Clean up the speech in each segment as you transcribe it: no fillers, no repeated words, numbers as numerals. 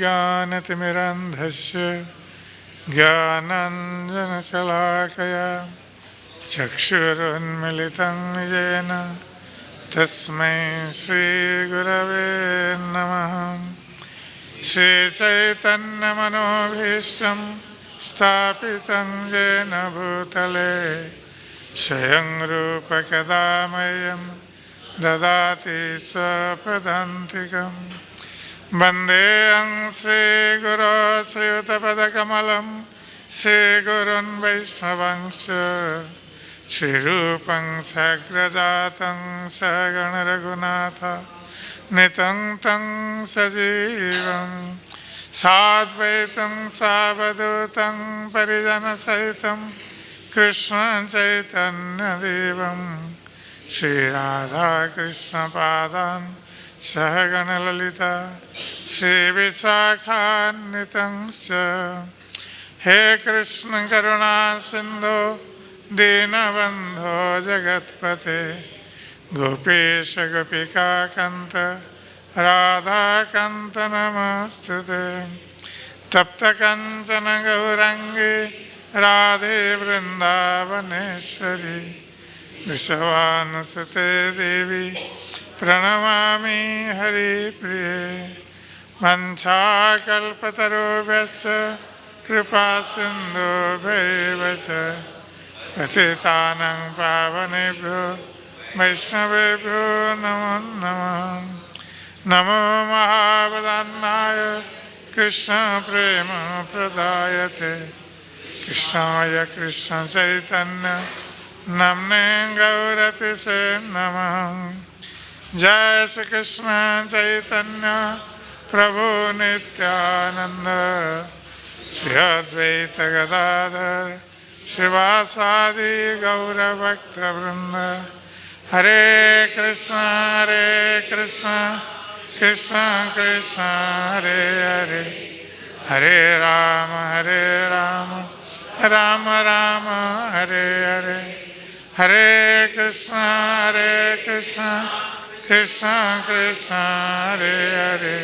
ज्ञानतिमिरन्धस्य ज्ञानाञ्जनशलाकया चक्षुरुन्मिलितं येन तस्मै श्रीगुरवे नमः। श्रीचैतन्यमनोभीष्टं स्थापितं येन भूतले स्वयं रूप कदा मह्यं ददाति स्वपदान्तिकम्। वन्देऽहं श्रीगुरो श्रीयुतपदकमलं श्रीगुरुन् वैष्णवंश श्रीरूपं साग्रजातं सगणरघुनाथ नितं तं सजीवं साद्वैतं सावधूतं परिजनसहितं कृष्णं चैतन्यदेवं श्रीराधाकृष्णपादान् सहगणललिता श्रीविशाखान्वितं च। हे कृष्ण करुणा सिन्धो दीनबन्धो जगत्पते गोपेश गोपिकान्त राधाकान्त नमस्तुते। तप्तकाञ्चन गौराङ्गी राधे वृन्दावनेश्वरी वृषभानुसुते देवी प्रणमामि हरिप्रिये। वंशाकल्पतरुभ्यश्च कृपासिन्धुभ्यैव च पतितानां पावनेभ्यो वैष्णवेभ्यो नमो नमः। नमो महावदन्नाय कृष्णप्रेमप्रदायते कृष्णाय कृष्णचैतन्य नाम्ने गौरतिसे नमः। जय श्री कृष्ण चैतन्य प्रभु नित्यानंद श्री अद्वैत गदाधर श्रीवासादि गौरभक्तवृंद। हरे कृष्ण कृष्ण कृष्ण हरे हरे हरे राम राम राम हरे हरे। हरे कृष्ण कृष्ण कृष्ण हरे हरे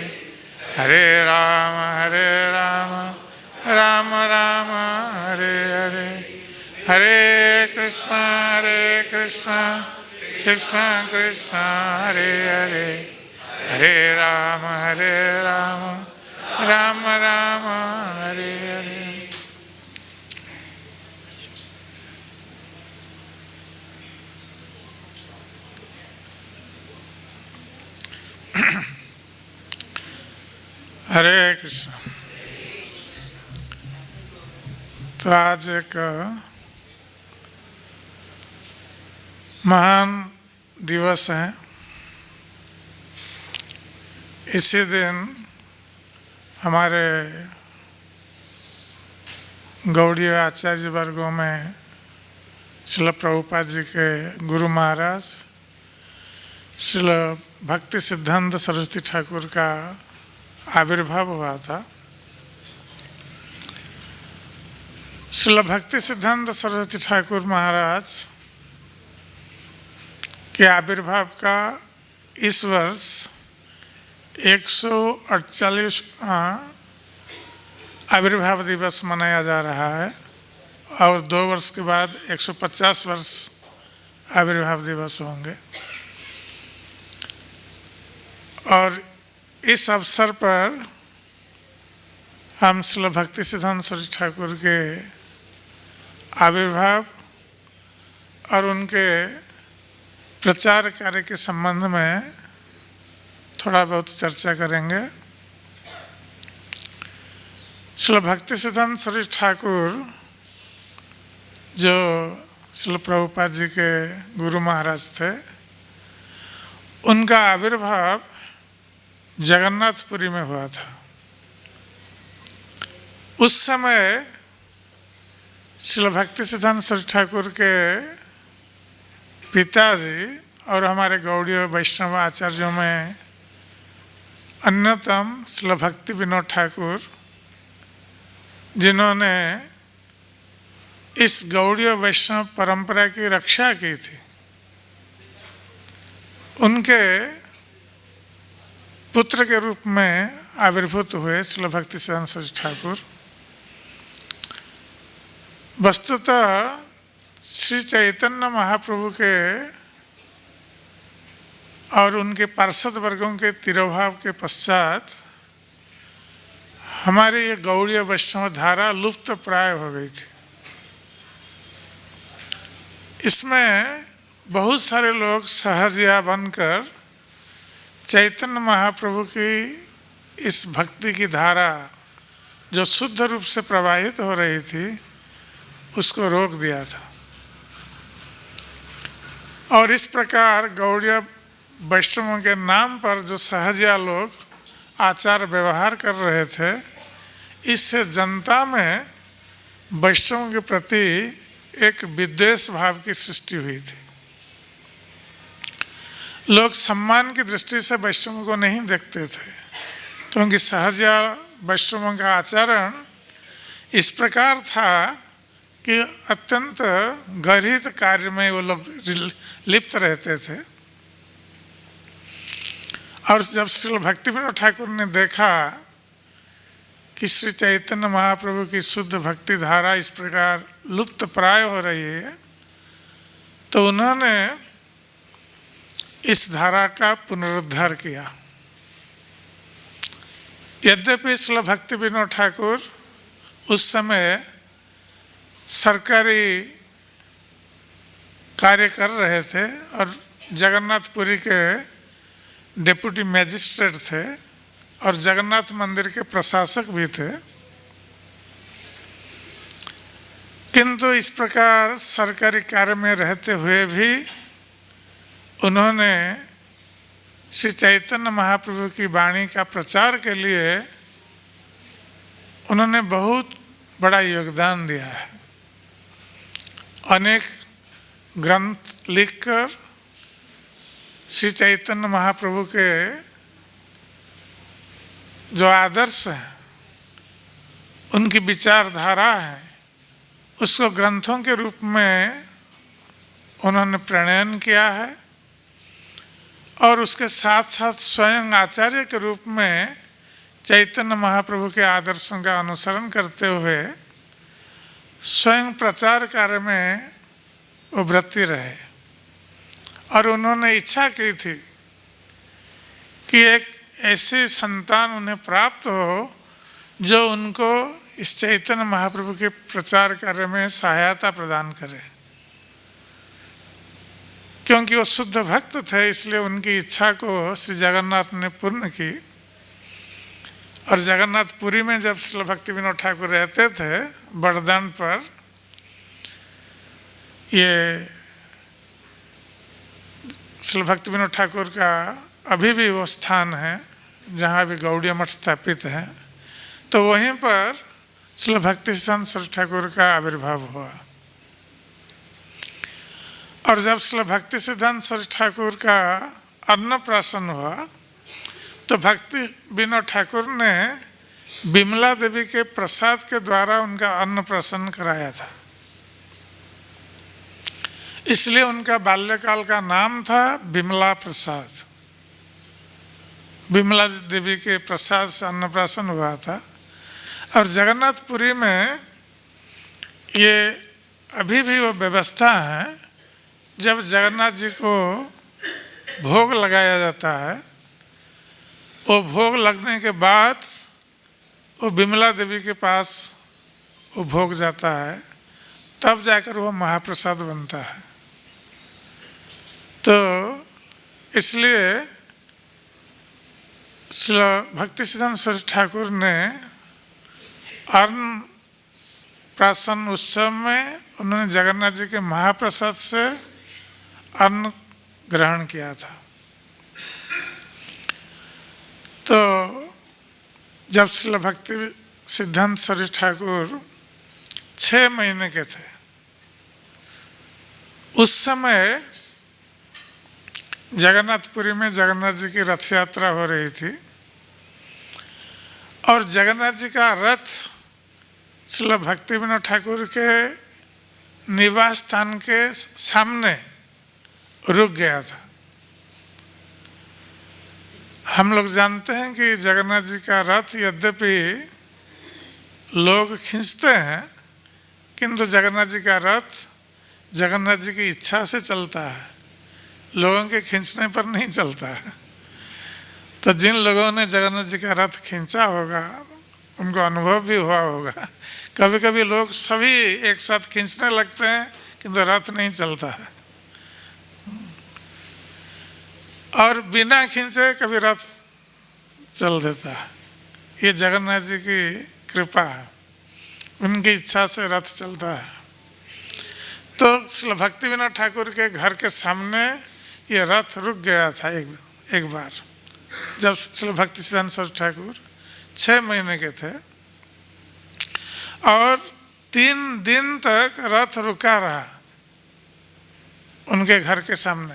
हरे राम राम हरे हरे। हरे कृष्ण कृष्ण कृष्ण हरे हरे हरे राम राम हरे हरे। हरे कृष्ण। तो आज एक महान दिवस है। इसी दिन हमारे गौड़ीय आचार्य वर्गों में श्रील प्रभुपाद जी के गुरु महाराज श्रील भक्ति सिद्धांत सरस्वती ठाकुर का आविर्भाव हुआ था। श्रील भक्ति सिद्धांत सरस्वती ठाकुर महाराज के आविर्भाव का इस वर्ष 148वां आविर्भाव दिवस मनाया जा रहा है और 2 वर्ष के बाद 150 वर्ष आविर्भाव दिवस होंगे। और इस अवसर पर हम श्रील भक्ति सिद्धांत सरस्वती ठाकुर के आविर्भाव और उनके प्रचार कार्य के संबंध में थोड़ा बहुत चर्चा करेंगे। श्रील भक्ति सिद्धांत सरस्वती ठाकुर जो श्रील प्रभुपाद जी के गुरु महाराज थे, उनका आविर्भाव जगन्नाथपुरी में हुआ था। उस समय श्रील भक्ति सिद्धांत सरस्वती ठाकुर के पिताजी और हमारे गौड़ीय वैष्णव आचार्यों में अन्यतम श्रील भक्ति विनोद ठाकुर, जिन्होंने इस गौड़ीय वैष्णव परंपरा की रक्षा की थी, उनके पुत्र के रूप में आविर्भूत हुए श्रील भक्तिसिद्धांत सरस्वती ठाकुर। वस्तुतः श्री चैतन्य महाप्रभु के और उनके पार्षद वर्गों के तिरोभाव के पश्चात हमारी ये गौड़ीय वैष्णव धारा लुप्त प्राय हो गई थी। इसमें बहुत सारे लोग सहजिया बनकर चैतन्य महाप्रभु की इस भक्ति की धारा जो शुद्ध रूप से प्रवाहित हो रही थी उसको रोक दिया था। और इस प्रकार गौड़ीय वैष्णवों के नाम पर जो सहजिया लोग आचार व्यवहार कर रहे थे, इससे जनता में वैष्णवों के प्रति एक विद्वेष भाव की सृष्टि हुई थी। लोग सम्मान की दृष्टि से वैष्णवों को नहीं देखते थे, क्योंकि सहजिया वैष्णवों का आचरण इस प्रकार था कि अत्यंत गर्हित कार्य में वो लोग लिप्त रहते थे। और जब श्री भक्तिविनोद ठाकुर ने देखा कि श्री चैतन्य महाप्रभु की शुद्ध भक्ति धारा इस प्रकार लुप्त प्राय हो रही है, तो उन्होंने इस धारा का पुनरुद्धार किया। यद्यपि श्री भक्तिविनोद ठाकुर उस समय सरकारी कार्य कर रहे थे और जगन्नाथपुरी के डिप्टी मैजिस्ट्रेट थे और जगन्नाथ मंदिर के प्रशासक भी थे, किंतु इस प्रकार सरकारी कार्य में रहते हुए भी उन्होंने श्री चैतन्य महाप्रभु की वाणी का प्रचार के लिए उन्होंने बहुत बड़ा योगदान दिया है। अनेक ग्रंथ लिखकर श्री चैतन्य महाप्रभु के जो आदर्श हैं, उनकी विचारधारा है, उसको ग्रंथों के रूप में उन्होंने प्रणयन किया है और उसके साथ साथ स्वयं आचार्य के रूप में चैतन्य महाप्रभु के आदर्शों का अनुसरण करते हुए स्वयं प्रचार कार्य में उभरती रहे। और उन्होंने इच्छा की थी कि एक ऐसी संतान उन्हें प्राप्त हो जो उनको इस चैतन्य महाप्रभु के प्रचार कार्य में सहायता प्रदान करे। क्योंकि वो शुद्ध भक्त थे, इसलिए उनकी इच्छा को श्री जगन्नाथ ने पूर्ण की। और जगन्नाथपुरी में जब श्री भक्तिविनोद ठाकुर रहते थे बड़दान पर, ये श्री भक्तिविनोद ठाकुर का अभी भी वो स्थान है जहाँ भी गौड़ीय मठ स्थापित है, तो वहीं पर श्री भक्तिसिद्धांत सरस्वती ठाकुर का आविर्भाव हुआ। और जब श्री भक्तिसिद्धांत सरस्वती ठाकुर का अन्नप्राशन हुआ तो भक्तिविनोद ठाकुर ने विमला देवी के प्रसाद के द्वारा उनका अन्नप्राशन कराया था। इसलिए उनका बाल्यकाल का नाम था विमला प्रसाद। विमला देवी के प्रसाद से अन्नप्राशन हुआ था। और जगन्नाथपुरी में ये अभी भी वो व्यवस्था है, जब जगन्नाथ जी को भोग लगाया जाता है, वो भोग लगने के बाद वो विमला देवी के पास वो भोग जाता है, तब जाकर वो महाप्रसाद बनता है। तो इसलिए श्री भक्तिसिद्धांत सरस्वती ठाकुर ने अन्न प्राशन उत्सव में उन्होंने जगन्नाथ जी के महाप्रसाद से अन्न ग्रहण किया था। तो जब श्री भक्तिसिद्धांत सरस्वती ठाकुर 6 महीने के थे, उस समय जगन्नाथपुरी में जगन्नाथ जी की रथ यात्रा हो रही थी और जगन्नाथ जी का रथ श्री भक्तिविनोद ठाकुर के निवास स्थान के सामने रुक गया था। हम लोग जानते हैं कि जगन्नाथ जी का रथ यद्यपि लोग खींचते हैं, किंतु जगन्नाथ जी का रथ जगन्नाथ जी की इच्छा से चलता है, लोगों के खींचने पर नहीं चलता है। तो जिन लोगों ने जगन्नाथ जी का रथ खींचा होगा उनको अनुभव भी हुआ होगा, कभी कभी लोग सभी एक साथ खींचने लगते हैं किंतु रथ नहीं चलता है, और बिना खींचे कभी रथ चल देता है। ये जगन्नाथ जी की कृपा है, उनकी इच्छा से रथ चलता है। तो श्री भक्तिविनोद ठाकुर के घर के सामने ये रथ रुक गया था एक बार, जब श्री भक्ति सिद्धांत सरस्वती ठाकुर 6 महीने के थे, और 3 दिन तक रथ रुका रहा उनके घर के सामने।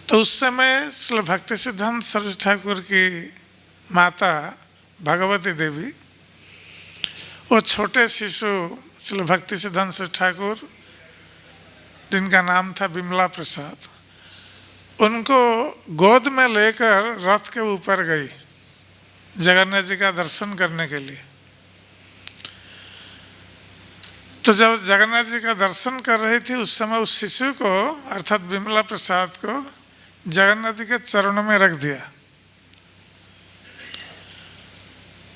तो उस समय श्री भक्ति सिद्धांत सरस्वती ठाकुर की माता भगवती देवी, वो छोटे शिशु श्री भक्ति सिद्धांत सरस्वती ठाकुर जिनका नाम था बिमला प्रसाद, उनको गोद में लेकर रथ के ऊपर गई जगन्नाथ जी का दर्शन करने के लिए। तो जब जगन्नाथ जी का दर्शन कर रही थी उस समय उस शिशु को अर्थात बिमला प्रसाद को जगन्नाथ जी के चरणों में रख दिया,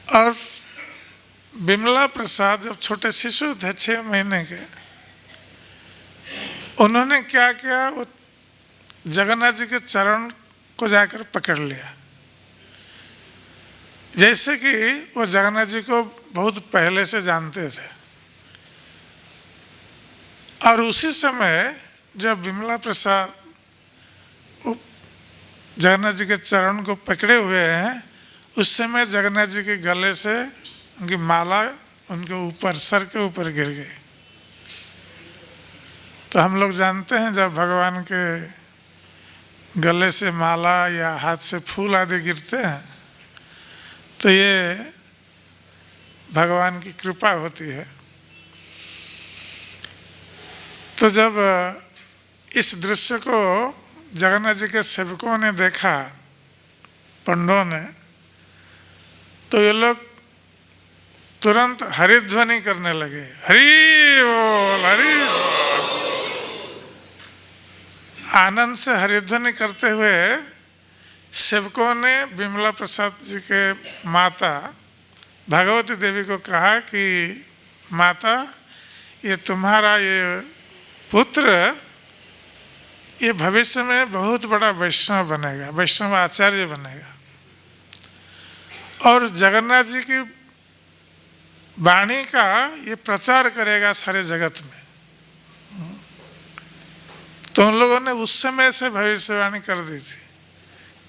और बिमला प्रसाद जब छोटे शिशु थे 6 महीने के, उन्होंने क्या किया, वो जगन्नाथ जी के चरण को जाकर पकड़ लिया, जैसे कि वो जगन्नाथ जी को बहुत पहले से जानते थे। और उसी समय जब बिमला प्रसाद जगन्नाथ जी के चरण को पकड़े हुए हैं, उस समय जगन्नाथ जी के गले से उनकी माला उनके ऊपर, सर के ऊपर गिर गई। तो हम लोग जानते हैं जब भगवान के गले से माला या हाथ से फूल आदि गिरते हैं तो ये भगवान की कृपा होती है। तो जब इस दृश्य को जगन्नाथ जी के सेवकों ने देखा, पंडों ने, तो ये लोग तुरंत हरिध्वनि करने लगे, हरि बोल हरि बोल। आनंद से हरिध्वनि करते हुए सेवकों ने बिमला प्रसाद जी के माता भगवती देवी को कहा कि माता, ये तुम्हारा ये पुत्र ये भविष्य में बहुत बड़ा वैष्णव बनेगा, वैष्णव आचार्य बनेगा, और जगन्नाथ जी की वाणी का ये प्रचार करेगा सारे जगत में। तो उन लोगों ने उस समय से भविष्यवाणी कर दी थी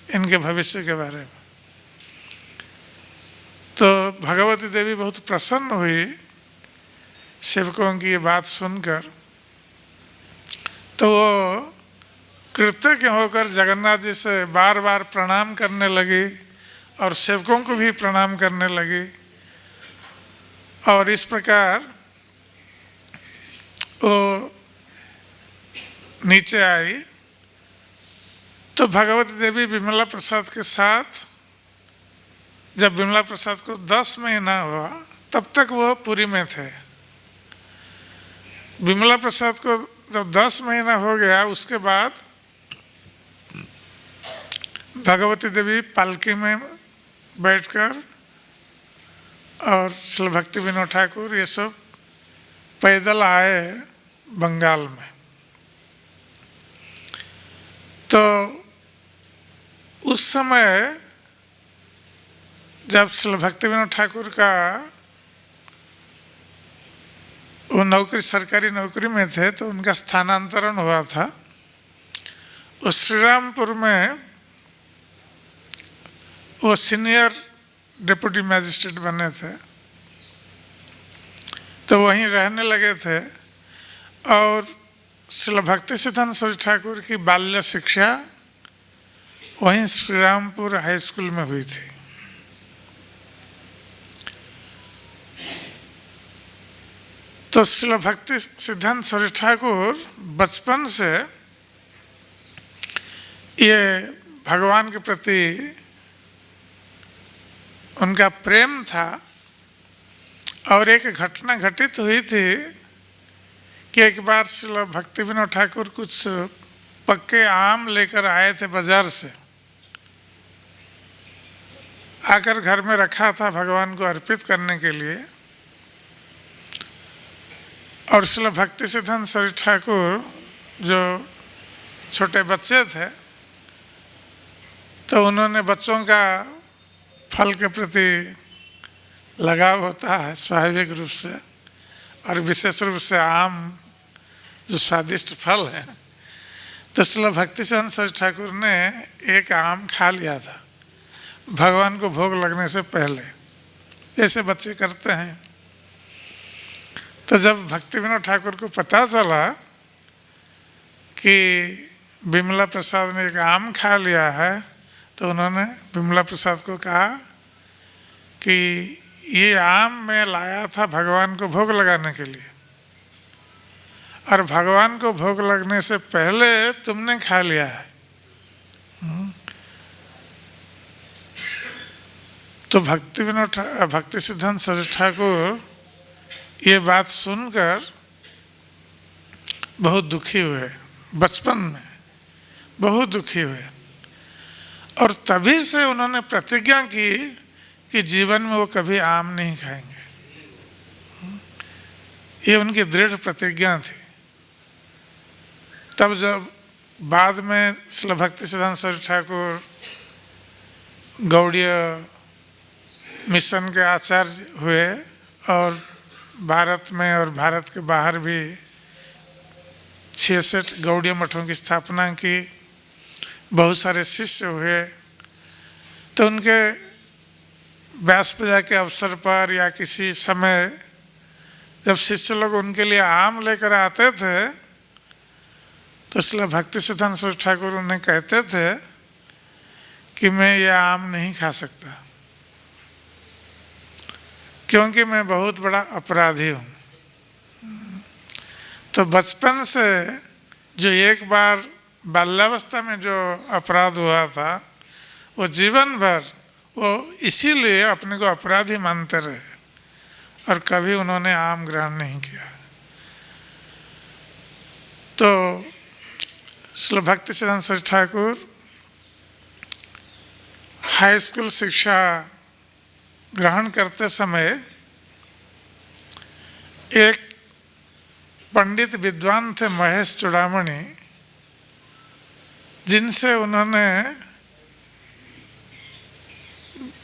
इनके भविष्य के बारे में। तो भगवती देवी बहुत प्रसन्न हुई सेवकों की ये बात सुनकर, तो वो कृतज्ञ होकर जगन्नाथ जी से बार बार प्रणाम करने लगी और सेवकों को भी प्रणाम करने लगी। और इस प्रकार वो नीचे आई तो भगवती देवी बिमला प्रसाद के साथ, जब बिमला प्रसाद को 10 महीना हुआ तब तक वो पुरी में थे। बिमला प्रसाद को जब 10 महीना हो गया उसके बाद भगवती देवी पालकी में बैठकर और श्री भक्ति विनोद ठाकुर ये सब पैदल आए बंगाल में। तो उस समय जब श्री भक्ति विनोद ठाकुर का वो नौकरी, सरकारी नौकरी में थे, तो उनका स्थानांतरण हुआ था। उस श्रीरामपुर में वो सीनियर डिप्टी मैजिस्ट्रेट बने थे, तो वहीं रहने लगे थे। और श्री भक्ति सिद्धांत सरस्वती ठाकुर की बाल्य शिक्षा वहीं श्रीरामपुर हाई स्कूल में हुई थी। तो श्री भक्ति सिद्धांत सरस्वती ठाकुर बचपन से ये भगवान के प्रति उनका प्रेम था। और एक घटना घटित हुई थी कि एक बार श्रील भक्ति विनोद ठाकुर कुछ पक्के आम लेकर आए थे बाजार से, आकर घर में रखा था भगवान को अर्पित करने के लिए। और श्रील भक्ति सिद्धांत सरस्वती ठाकुर जो छोटे बच्चे थे, तो उन्होंने बच्चों का फल के प्रति लगाव होता है स्वाभाविक रूप से, और विशेष रूप से आम जो स्वादिष्ट फल है। तो श्रील भक्ति सिद्धांत सरस्वती ठाकुर ने एक आम खा लिया था भगवान को भोग लगने से पहले, जैसे बच्चे करते हैं। तो जब भक्ति विनोद ठाकुर को पता चला कि विमला प्रसाद ने एक आम खा लिया है, तो उन्होंने विमला प्रसाद को कहा कि ये आम मैं लाया था भगवान को भोग लगाने के लिए, और भगवान को भोग लगने से पहले तुमने खा लिया है। तो भक्ति सिद्धांत सरस्वती ठाकुर ये बात सुनकर बहुत दुखी हुए, बचपन में बहुत दुखी हुए। और तभी से उन्होंने प्रतिज्ञा की कि जीवन में वो कभी आम नहीं खाएंगे। ये उनकी दृढ़ प्रतिज्ञा थी। तब जब बाद में श्रील भक्ति सिद्धांत सरस्वती ठाकुर गौड़ीय मिशन के आचार्य हुए और भारत में और भारत के बाहर भी 66 गौड़ीय मठों की स्थापना की, बहुत सारे शिष्य हुए। तो उनके व्यास पूजा के अवसर पर या किसी समय जब शिष्य लोग उनके लिए आम लेकर आते थे, तो इसलिए भक्ति सिद्धांत सरस्वती ठाकुर उन्हें कहते थे कि मैं ये आम नहीं खा सकता, क्योंकि मैं बहुत बड़ा अपराधी हूँ। तो बचपन से जो एक बार बाल्यावस्था में जो अपराध हुआ था, वो जीवन भर वो इसीलिए अपने को अपराधी मानते रहे और कभी उन्होंने आम ग्रहण नहीं किया। तो श्रील भक्ति सिद्धांत सरस्वती ठाकुर हाई स्कूल शिक्षा ग्रहण करते समय एक पंडित विद्वान थे महेश चूड़ामणि, जिनसे उन्होंने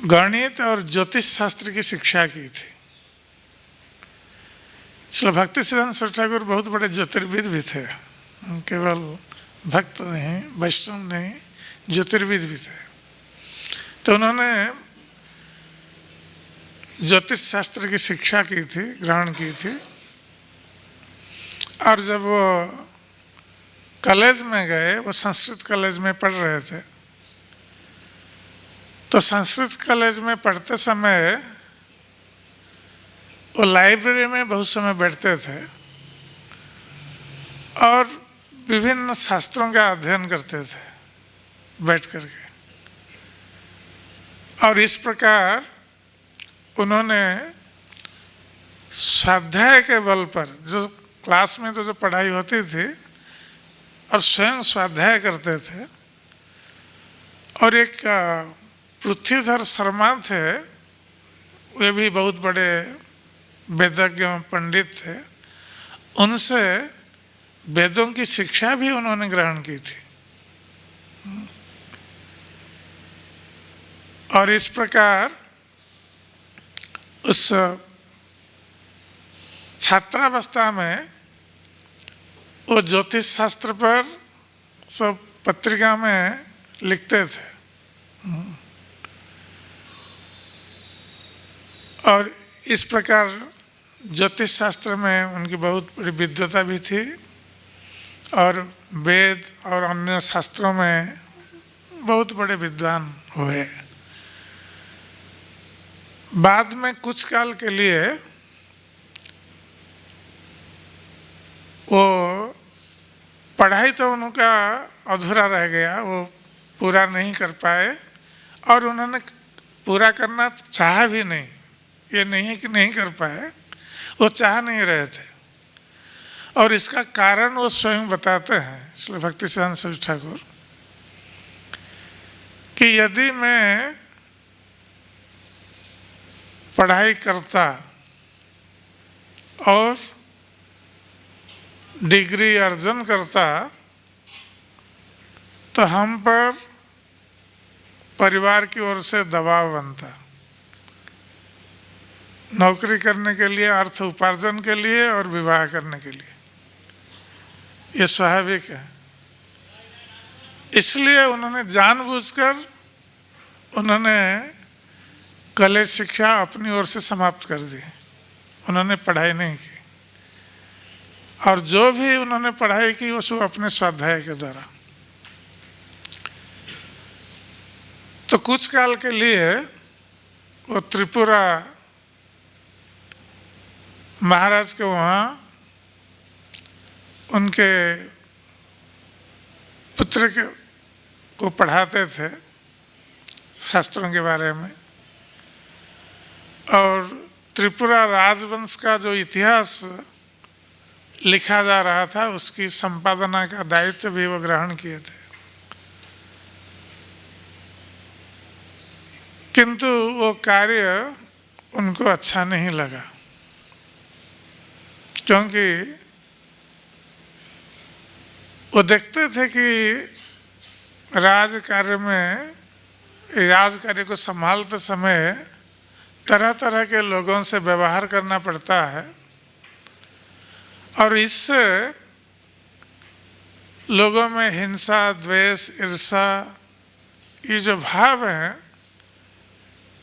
गणित और ज्योतिष शास्त्र की शिक्षा की थी। श्रील भक्ति सिद्धांत सरस्वती ठाकुर बहुत बड़े ज्योतिर्विद भी थे, केवल भक्त नहीं, वैष्णव नहीं, ज्योतिर्विद भी थे। तो उन्होंने ज्योतिष शास्त्र की शिक्षा की थी, ग्रहण की थी। और जब वो कॉलेज में गए, वो संस्कृत कॉलेज में पढ़ रहे थे, तो संस्कृत कॉलेज में पढ़ते समय वो लाइब्रेरी में बहुत समय बैठते थे और विभिन्न शास्त्रों का अध्ययन करते थे बैठ करके। और इस प्रकार उन्होंने स्वाध्याय के बल पर, जो क्लास में तो जो पढ़ाई होती थी, और स्वयं स्वाध्याय करते थे। और एक पृथ्वीधर शर्मा थे, वे भी बहुत बड़े वेदज्ञ पंडित थे, उनसे वेदों की शिक्षा भी उन्होंने ग्रहण की थी। और इस प्रकार उस छात्रावस्था में वो ज्योतिष शास्त्र पर सब पत्रिका में लिखते थे। और इस प्रकार ज्योतिष शास्त्र में उनकी बहुत बड़ी विद्वता भी थी और वेद और अन्य शास्त्रों में बहुत बड़े विद्वान हुए। बाद में कुछ काल के लिए वो पढ़ाई तो उनका अधूरा रह गया, वो पूरा नहीं कर पाए, और उन्होंने पूरा करना चाहा भी नहीं। ये नहीं है कि नहीं कर पाए, वो चाह नहीं रहे थे। और इसका कारण वो स्वयं बताते हैं श्री भक्तिसिद्धांत सरस्वती ठाकुर कि यदि मैं पढ़ाई करता और डिग्री अर्जन करता तो हम पर परिवार की ओर से दबाव बनता, नौकरी करने के लिए, अर्थ उपार्जन के लिए और विवाह करने के लिए। ये स्वाभाविक है। इसलिए उन्होंने जानबूझकर उन्होंने कॉलेज शिक्षा अपनी ओर से समाप्त कर दी। उन्होंने पढ़ाई नहीं की, और जो भी उन्होंने पढ़ाई की वो सब अपने स्वाध्याय के द्वारा। तो कुछ काल के लिए वो त्रिपुरा महाराज के वहाँ उनके पुत्र को पढ़ाते थे शास्त्रों के बारे में, और त्रिपुरा राजवंश का जो इतिहास लिखा जा रहा था उसकी संपादना का दायित्व भी वो ग्रहण किए थे। किंतु वो कार्य उनको अच्छा नहीं लगा, क्योंकि वो देखते थे कि राज कार्य को संभालते समय तरह तरह के लोगों से व्यवहार करना पड़ता है, और इससे लोगों में हिंसा, द्वेष, ईर्ष्या, ये जो भाव हैं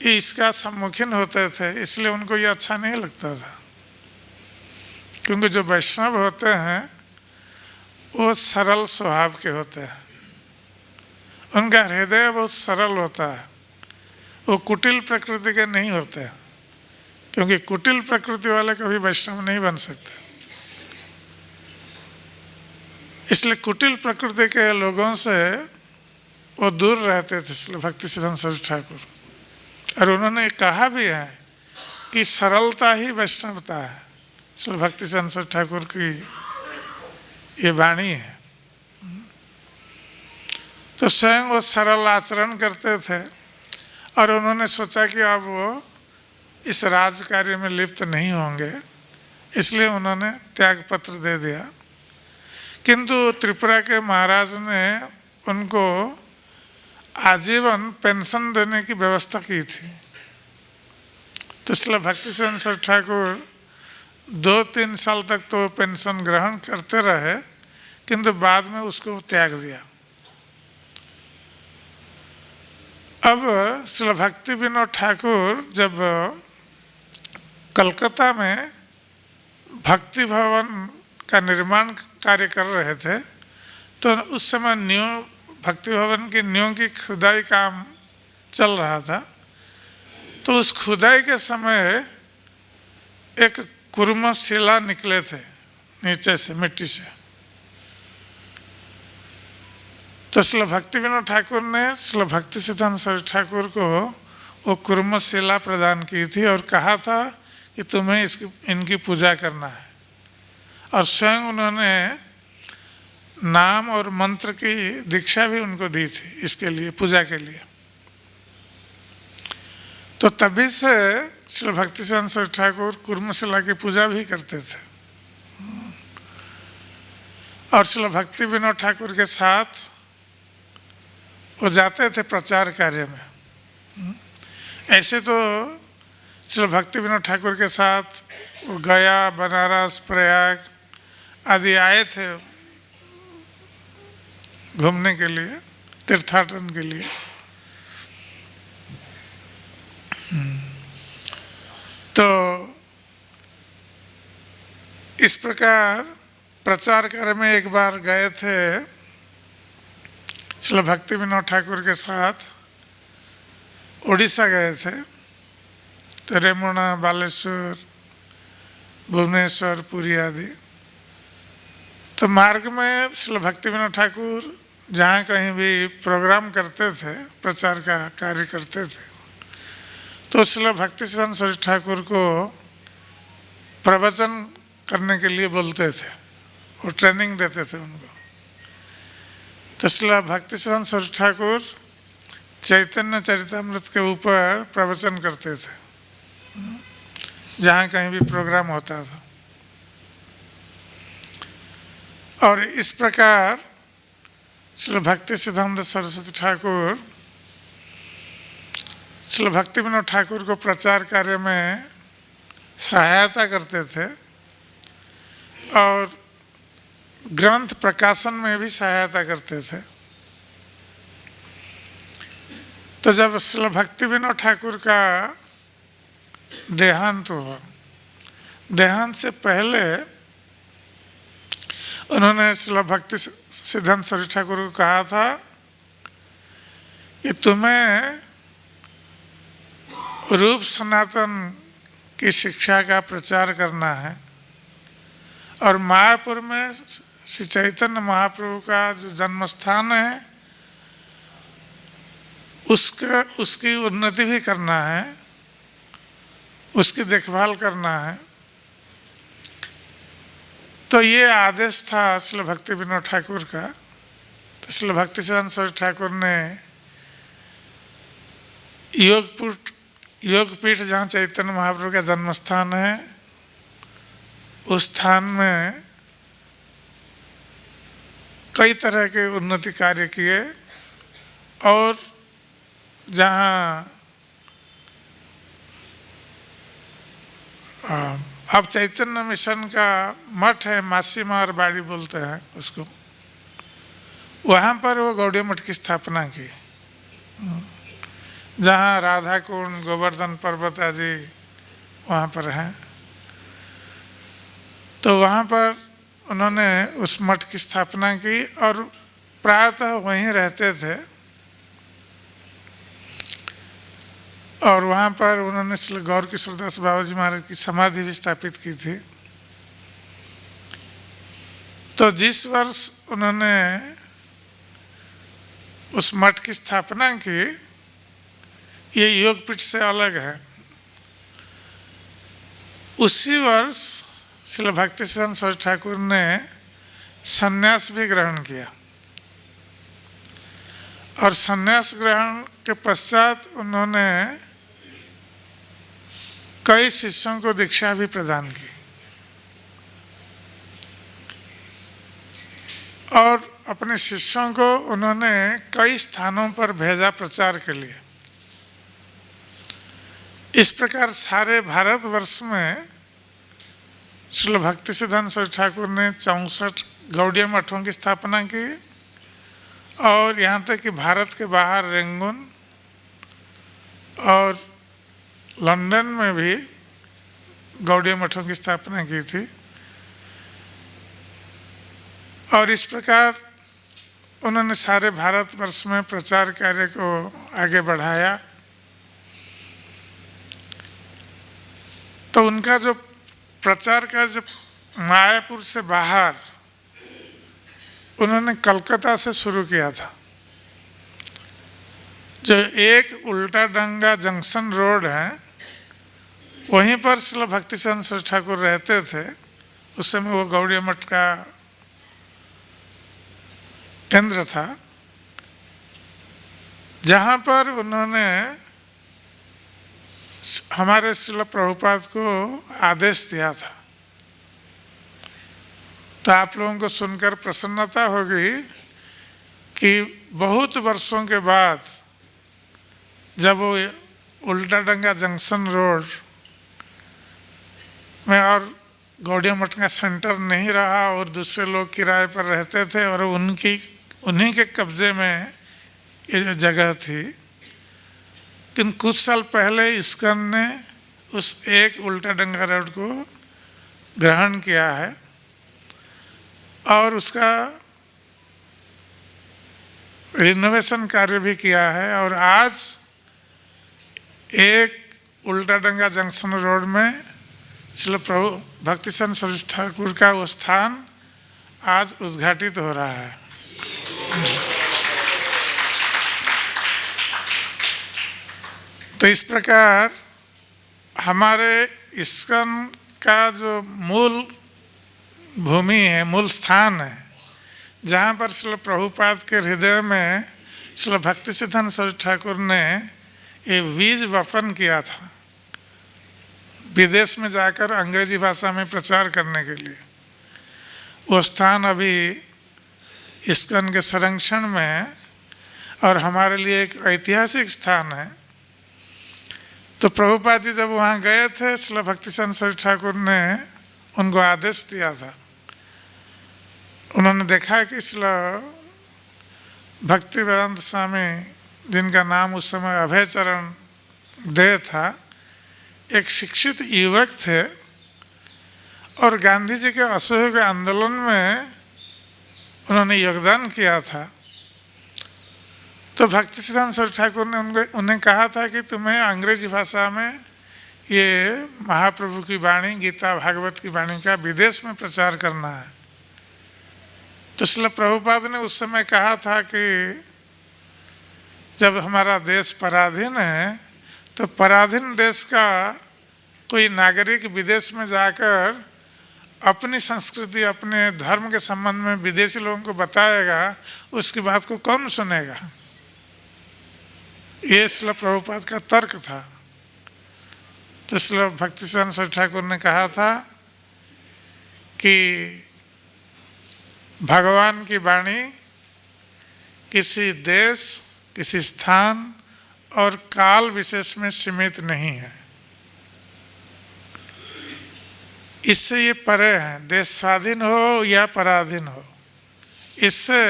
ये इसका सम्मुखीन होते थे। इसलिए उनको ये अच्छा नहीं लगता था, क्योंकि जो वैष्णव होते हैं वो सरल स्वभाव के होते हैं, उनका हृदय बहुत सरल होता है, वो कुटिल प्रकृति के नहीं होते हैं, क्योंकि कुटिल प्रकृति वाले कभी वैष्णव नहीं बन सकते। इसलिए कुटिल प्रकृति के लोगों से वो दूर रहते थे श्री भक्तिसिद्धांत सरस्वती ठाकुर। और उन्होंने कहा भी है कि सरलता ही वैष्णवता है। श्री भक्तिसिद्धांत सरस्वती ठाकुर की ये वाणी है। तो स्वयं वो सरल आचरण करते थे, और उन्होंने सोचा कि अब वो इस राज कार्य में लिप्त नहीं होंगे, इसलिए उन्होंने त्याग पत्र दे दिया। किंतु त्रिपुरा के महाराज ने उनको आजीवन पेंशन देने की व्यवस्था की थी। तो इसलिए भक्तिसिद्धांत सरस्वती ठाकुर 2-3 साल तक तो पेंशन ग्रहण करते रहे, किंतु बाद में उसको त्याग दिया। अब श्री भक्ति विनोद ठाकुर जब कलकत्ता में भक्ति भवन का निर्माण कार्य कर रहे थे, तो उस समय भक्ति भवन की नींव की खुदाई काम चल रहा था। तो उस खुदाई के समय एक कुर्म शिला निकले थे नीचे से, मिट्टी से। तो श्री भक्ति विनोद ठाकुर ने श्री भक्तिसिद्धांत सरस्वती ठाकुर को वो कुर्म शिला प्रदान की थी, और कहा था कि तुम्हें इनकी पूजा करना है। और स्वयं उन्होंने नाम और मंत्र की दीक्षा भी उनको दी थी इसके लिए, पूजा के लिए। तो तभी से श्री भक्तिसिद्धांत सरस्वती ठाकुर कुर्मशिला की पूजा भी करते थे। और श्री भक्ति विनोद ठाकुर के साथ वो जाते थे प्रचार कार्य में। ऐसे तो श्री भक्ति विनोद ठाकुर के साथ वो गया, बनारस, प्रयाग आदि आए थे घूमने के लिए, तीर्थाटन के लिए। तो इस प्रकार प्रचार कार्य में एक बार गए थे श्री भक्ति विनोद ठाकुर के साथ, उड़ीसा गए थे। तो रेमुणा, बालेश्वर, भुवनेश्वर, पुरी आदि। तो मार्ग में श्री भक्ति विनोद ठाकुर जहाँ कहीं भी प्रोग्राम करते थे, प्रचार का कार्य करते थे, तो श्रील भक्तिसिद्धांत सरस्वती ठाकुर को प्रवचन करने के लिए बोलते थे और ट्रेनिंग देते थे उनको। तो श्रील भक्तिसिद्धांत सरस्वती ठाकुर चैतन्य चरितामृत के ऊपर प्रवचन करते थे जहाँ कहीं भी प्रोग्राम होता था। और इस प्रकार श्रील भक्तिसिद्धांत सरस्वती ठाकुर श्रील भक्ति विनोद ठाकुर को प्रचार कार्य में सहायता करते थे और ग्रंथ प्रकाशन में भी सहायता करते थे। तो जब श्रील भक्ति विनोद ठाकुर का देहांत हुआ, देहांत से पहले उन्होंने श्रील भक्ति सिद्धांत सरस्वती ठाकुर को कहा था कि तुम्हें रूप सनातन की शिक्षा का प्रचार करना है और मायापुर में श्री चैतन्य महाप्रभु का जो जन्म स्थान है उसकी उन्नति भी करना है, उसकी देखभाल करना है। तो ये आदेश था श्रील भक्ति विनोद ठाकुर का। तो श्रील भक्तिसिद्धांत सरस्वती ठाकुर ने योगपीठ जहाँ चैतन्य महाप्रभु का जन्म स्थान है उस स्थान में कई तरह के उन्नति कार्य किए और जहाँ अब चैतन्य मिशन का मठ है, मासीमार बाड़ी बोलते हैं उसको, वहाँ पर वो गौड़ीय मठ की स्थापना की, जहाँ राधा कुंड, गोवर्धन पर्वत आदि वहाँ पर हैं। तो वहाँ पर उन्होंने उस मठ की स्थापना की और प्रायतः वहीं रहते थे। और वहाँ पर उन्होंने श्री गौर किशोरदास बाबा जी महाराज की समाधि भी स्थापित की थी। तो जिस वर्ष उन्होंने उस मठ की स्थापना की, ये योगपीठ से अलग है, उसी वर्ष श्रील भक्तिसिद्धांत सरस्वती ठाकुर ने संन्यास भी ग्रहण किया और संन्यास ग्रहण के पश्चात उन्होंने कई शिष्यों को दीक्षा भी प्रदान की और अपने शिष्यों को उन्होंने कई स्थानों पर भेजा प्रचार के लिए। इस प्रकार सारे भारतवर्ष में श्रील भक्तिसिद्धांत सरस्वती ठाकुर ने 64 गौड़ीय मठों की स्थापना की और यहाँ तक कि भारत के बाहर रेंगुन और लंदन में भी गौड़ीय मठों की स्थापना की थी। और इस प्रकार उन्होंने सारे भारतवर्ष में प्रचार कार्य को आगे बढ़ाया। तो उनका जो प्रचार का जो मायापुर से बाहर उन्होंने कलकत्ता से शुरू किया था। जो एक उल्टा डंगा जंक्शन रोड है वहीं पर श्रील भक्तिसिद्धांत सरस्वती ठाकुर रहते थे। उस समय वो गौड़ीय मठ का केंद्र था, जहाँ पर उन्होंने हमारे श्रील प्रभुपाद को आदेश दिया था। तो आप लोगों को सुनकर प्रसन्नता होगी कि बहुत वर्षों के बाद जब वो उल्टा डंगा जंक्शन रोड में और गौड़ीय मठ का सेंटर नहीं रहा और दूसरे लोग किराए पर रहते थे और उन्हीं के कब्जे में ये जो जगह थी, लेकिन कुछ साल पहले इस्कॉन ने उस एक उल्टा डंगा रोड को ग्रहण किया है और उसका रिनोवेशन कार्य भी किया है। और आज एक उल्टा डंगा जंक्शन रोड में श्रील प्रभु भक्तिसिद्धांत सरस्वती ठाकुर का वो स्थान आज उद्घाटित हो रहा है। तो इस प्रकार हमारे इस्कॉन का जो मूल भूमि है, मूल स्थान है, जहाँ पर श्रील प्रभुपाद के हृदय में श्रील भक्तिसिद्धांत सरस्वती ठाकुर ने ये बीज वपन किया था विदेश में जाकर अंग्रेजी भाषा में प्रचार करने के लिए। वो स्थान अभी इस्कॉन के संरक्षण में है और हमारे लिए एक ऐतिहासिक स्थान है। तो प्रभुपाद जी जब वहाँ गए थे, श्रील भक्तिसिद्धांत सरस्वती ठाकुर ने उनको आदेश दिया था। उन्होंने देखा कि श्रील भक्ति वेदांत स्वामी, जिनका नाम उस समय अभय चरण दे था, एक शिक्षित युवक थे और गांधी जी के असहयोग आंदोलन में उन्होंने योगदान किया था। तो भक्तिसिद्धांत सरस्वती ठाकुर ने उन्हें कहा था कि तुम्हें अंग्रेजी भाषा में ये महाप्रभु की वाणी, गीता भागवत की वाणी का विदेश में प्रचार करना है। तो श्रील प्रभुपाद ने उस समय कहा था कि जब हमारा देश पराधीन है तो पराधीन देश का कोई नागरिक विदेश में जाकर अपनी संस्कृति, अपने धर्म के संबंध में विदेशी लोगों को बताएगा, उसकी बात को कौन सुनेगा। ये श्रील प्रभुपाद का तर्क था। तो श्रील भक्तिसिद्धांत सरस्वती ठाकुर ने कहा था कि भगवान की वाणी किसी देश, किसी स्थान और काल विशेष में सीमित नहीं है, इससे ये परे है। देश स्वाधीन हो या पराधीन हो, इससे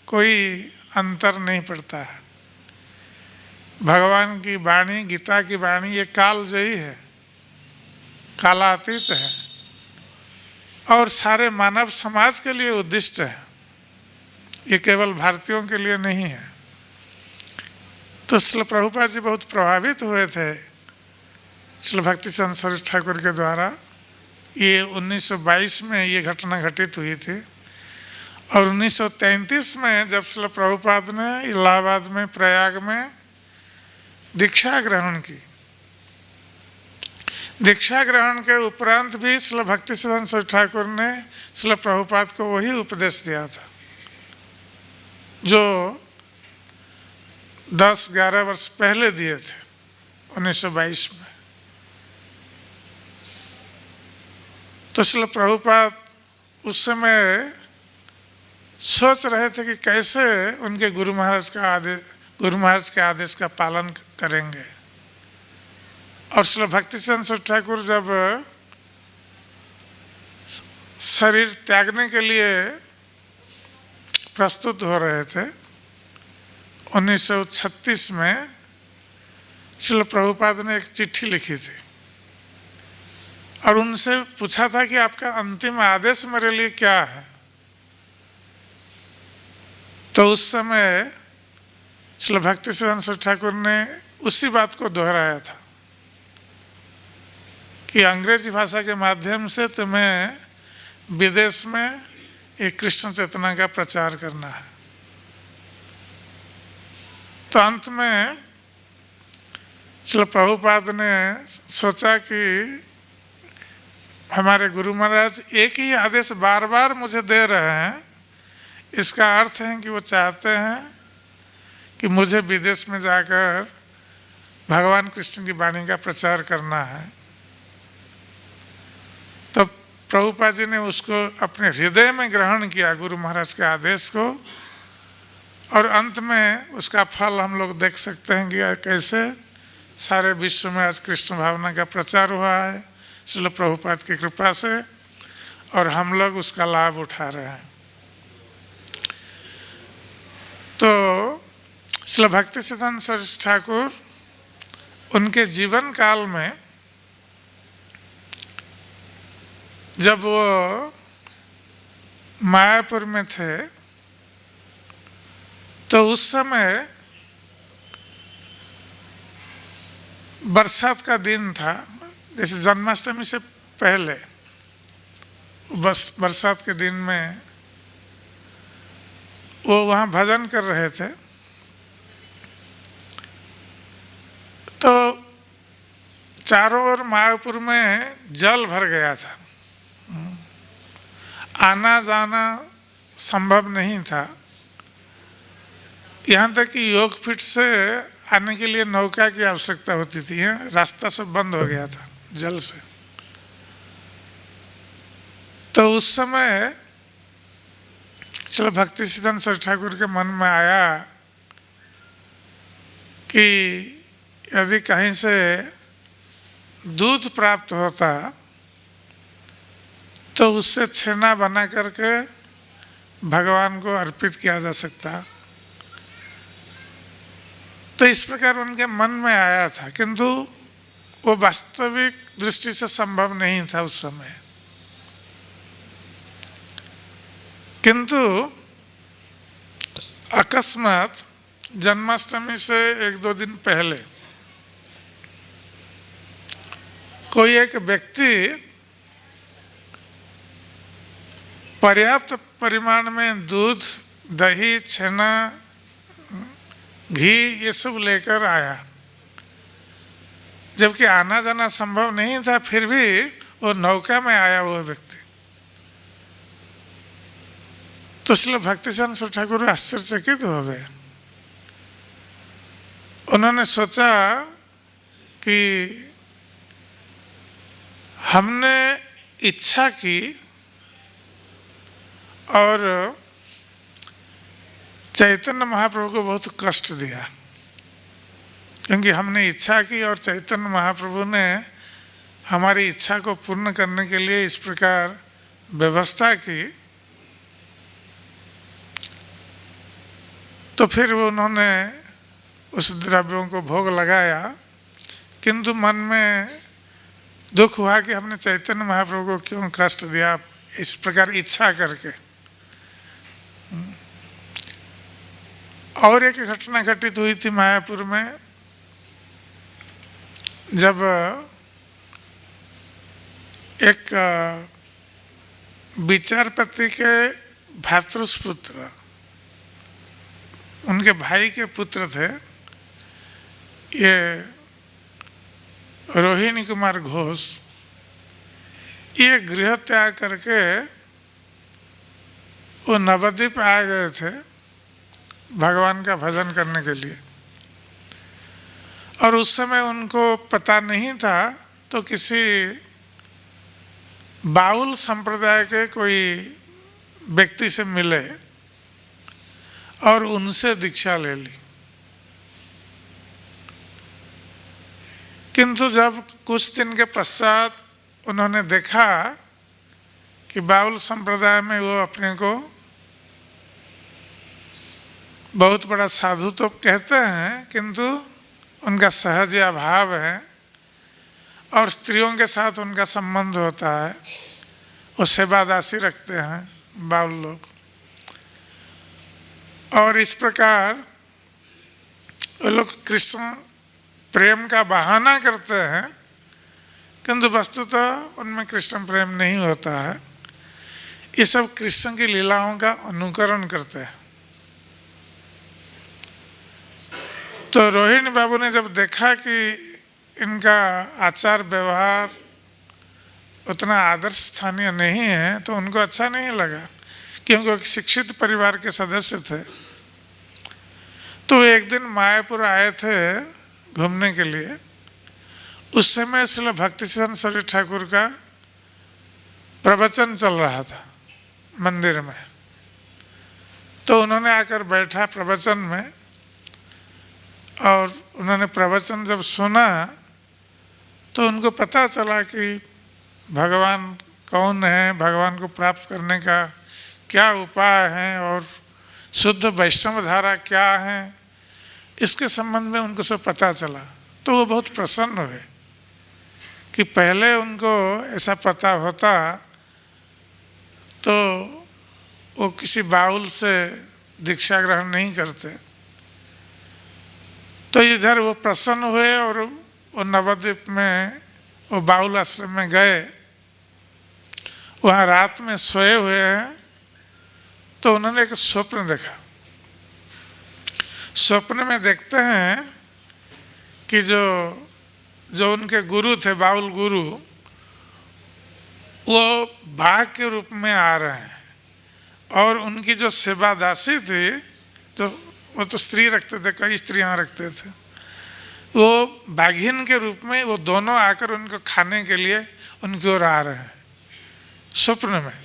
कोई अंतर नहीं पड़ता है। भगवान की वाणी, गीता की वाणी, ये कालजयी है, कालातीत है और सारे मानव समाज के लिए उद्दिष्ट है। ये केवल भारतीयों के लिए नहीं है। तो श्रील प्रभुपाद जी बहुत प्रभावित हुए थे श्रील भक्तिसिद्धांत सरस्वती ठाकुर के द्वारा। ये 1922 में ये घटना घटित हुई थी और 1933 में जब श्रील प्रभुपाद ने इलाहाबाद में, प्रयाग में दीक्षा ग्रहण की, दीक्षा ग्रहण के उपरांत भी श्रील भक्तिसिद्धांत सरस्वती ठाकुर ने श्रील प्रभुपाद को वही उपदेश दिया था जो 10-11 वर्ष पहले दिए थे 1922 में। तो श्रील प्रभुपाद उस समय सोच रहे थे कि कैसे उनके गुरु महाराज के आदेश का पालन करेंगे। और श्रील भक्तिसिद्धांत सरस्वती ठाकुर जब शरीर त्यागने के लिए प्रस्तुत हो रहे थे 1936 में, श्रील प्रभुपाद ने एक चिट्ठी लिखी थी और उनसे पूछा था कि आपका अंतिम आदेश मेरे लिए क्या है। तो उस समय श्रील भक्तिसिद्धांत सरस्वती ठाकुर ने उसी बात को दोहराया था कि अंग्रेजी भाषा के माध्यम से तुम्हें विदेश में एक कृष्ण चेतना का प्रचार करना है। तो अंत में श्रील प्रभुपाद ने सोचा कि हमारे गुरु महाराज एक ही आदेश बार बार मुझे दे रहे हैं, इसका अर्थ है कि वो चाहते हैं कि मुझे विदेश में जाकर भगवान कृष्ण की वाणी का प्रचार करना है। तो प्रभुपाद जी ने उसको अपने हृदय में ग्रहण किया, गुरु महाराज के आदेश को, और अंत में उसका फल हम लोग देख सकते हैं कि कैसे सारे विश्व में आज कृष्ण भावना का प्रचार हुआ है श्रील प्रभुपाद की कृपा से, और हम लोग उसका लाभ उठा रहे हैं। तो श्रील भक्तिसिद्धांत सरस्वती ठाकुर उनके जीवन काल में जब वो मायापुर में थे तो उस समय बरसात का दिन था, जैसे जन्माष्टमी से पहले बरसात के दिन में वो वहाँ भजन कर रहे थे। तो चारों ओर मायापुर में जल भर गया था, आना जाना संभव नहीं था। यहाँ तक कि योगपीठ से आने के लिए नौका की आवश्यकता होती थी, रास्ता सब बंद हो गया था जल से। तो उस समय श्री भक्ति सिद्धांत सरस्वती ठाकुर के मन में आया कि यदि कहीं से दूध प्राप्त होता तो उससे छेना बना करके भगवान को अर्पित किया जा सकता। तो इस प्रकार उनके मन में आया था, किंतु वो वास्तविक दृष्टि से संभव नहीं था उस समय। किंतु अकस्मात जन्माष्टमी से 1-2 दिन पहले कोई एक व्यक्ति पर्याप्त परिमाण में दूध, दही, छेना, घी ये सब लेकर आया, जबकि आना जाना संभव नहीं था, फिर भी वो नौका में आया वो व्यक्ति। तो इसलिए भक्ति सिद्धांत सरस्वती ठाकुर आश्चर्यचकित हो गए। उन्होंने सोचा कि हमने इच्छा की और चैतन्य महाप्रभु को बहुत कष्ट दिया, क्योंकि हमने इच्छा की और चैतन्य महाप्रभु ने हमारी इच्छा को पूर्ण करने के लिए इस प्रकार व्यवस्था की। तो फिर उन्होंने उस द्रव्यों को भोग लगाया, किंतु मन में दुख हुआ कि हमने चैतन्य महाप्रभु को क्यों कष्ट दिया इस प्रकार इच्छा करके। और एक घटना घटित हुई थी मायापुर में, जब एक विचारपति के भ्रातृपुत्र, उनके भाई के पुत्र थे, ये रोहिणी कुमार घोष, ये गृह त्याग करके वो नवद्वीप आ गए थे भगवान का भजन करने के लिए। और उस समय उनको पता नहीं था, तो किसी बाउल संप्रदाय के कोई व्यक्ति से मिले और उनसे दीक्षा ले ली। किंतु जब कुछ दिन के पश्चात उन्होंने देखा कि बाउल संप्रदाय में वो अपने को बहुत बड़ा साधु तो कहते हैं, किंतु उनका सहज अभाव है और स्त्रियों के साथ उनका संबंध होता है, वो सेवादासी रखते हैं बाउल लोग। और इस प्रकार वो लोग कृष्ण प्रेम का बहाना करते हैं, किंतु वस्तुतः उनमें कृष्ण प्रेम नहीं होता है। ये सब कृष्ण की लीलाओं का अनुकरण करते हैं। तो रोहिणी बाबू ने जब देखा कि इनका आचार व्यवहार उतना आदर्श स्थानीय नहीं है, तो उनको अच्छा नहीं लगा, क्योंकि एक शिक्षित परिवार के सदस्य थे। तो एक दिन मायापुर आए थे घूमने के लिए। उस समय श्री भक्ति सिद्धांत सरस्वती ठाकुर का प्रवचन चल रहा था मंदिर में। तो उन्होंने आकर बैठा प्रवचन में, और उन्होंने प्रवचन जब सुना तो उनको पता चला कि भगवान कौन है, भगवान को प्राप्त करने का क्या उपाय है और शुद्ध वैष्णव धारा क्या है, इसके संबंध में उनको सब पता चला। तो वो बहुत प्रसन्न हुए कि पहले उनको ऐसा पता होता तो वो किसी बाउल से दीक्षा ग्रहण नहीं करते। तो इधर वो प्रसन्न हुए और वो नवद्वीप में वो बाउल आश्रम में गए। वहाँ रात में सोए हुए हैं, तो उन्होंने एक स्वप्न देखा। स्वप्न में देखते हैं कि जो उनके गुरु थे, बाउल गुरु, वो बाघ के रूप में आ रहे हैं, और उनकी जो सेवा दासी थी, जो वो तो स्त्री रखते थे, कई स्त्रियां रखते थे, वो बाघिन के रूप में वो दोनों आकर उनको खाने के लिए उनकी ओर आ रहे हैं स्वप्न में,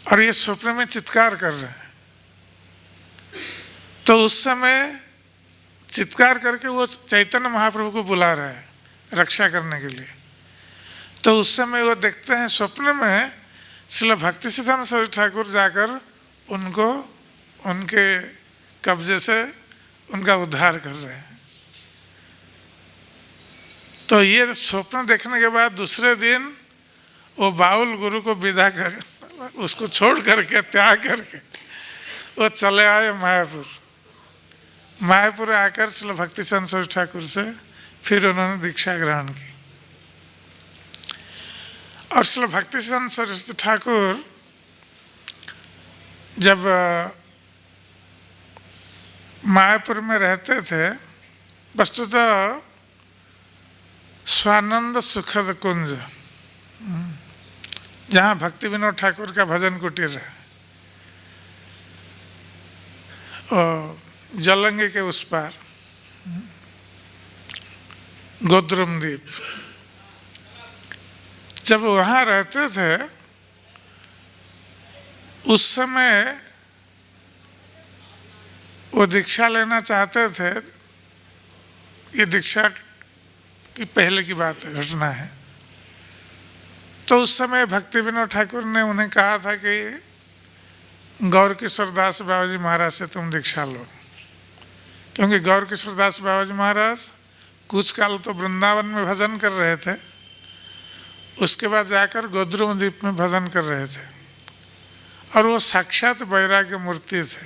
और ये स्वप्न में चित्कार कर रहे हैं। तो उस समय चित्कार करके वो चैतन्य महाप्रभु को बुला रहे हैं रक्षा करने के लिए। तो उस समय वो देखते हैं स्वप्न में श्रील भक्तिसिद्धांत सरस्वती ठाकुर जाकर उनको उनके कब्जे से उनका उद्धार कर रहे हैं। तो ये स्वप्न देखने के बाद दूसरे दिन वो बाउल गुरु को विदा कर, उसको छोड़ करके, त्याग करके वो चले आए मायापुर। मायापुर आकर श्रील भक्तिसिद्धांत सरस्वती ठाकुर से फिर उन्होंने दीक्षा ग्रहण की। और श्रील भक्तिसिद्धांत सरस्वती ठाकुर जब मायापुर में रहते थे, वस्तुतः स्वानंद सुखद कुंज, जहाँ भक्ति विनोद ठाकुर का भजन कुटीर है, और जलंगी के उस पार गोद्रुम द्वीप, जब वहाँ रहते थे उस समय वो दीक्षा लेना चाहते थे। ये दीक्षा की पहले की बात है, घटना है। तो उस समय भक्ति विनोद ठाकुर ने उन्हें कहा था कि गौर किशोर दास बाबा जी महाराज से तुम दीक्षा लो, क्योंकि गौर किशोर दास बाबा जी महाराज कुछ काल तो वृंदावन में भजन कर रहे थे, उसके बाद जाकर गोद्रुम द्वीप में भजन कर रहे थे, और वो साक्षात वैराग्य मूर्ति थे।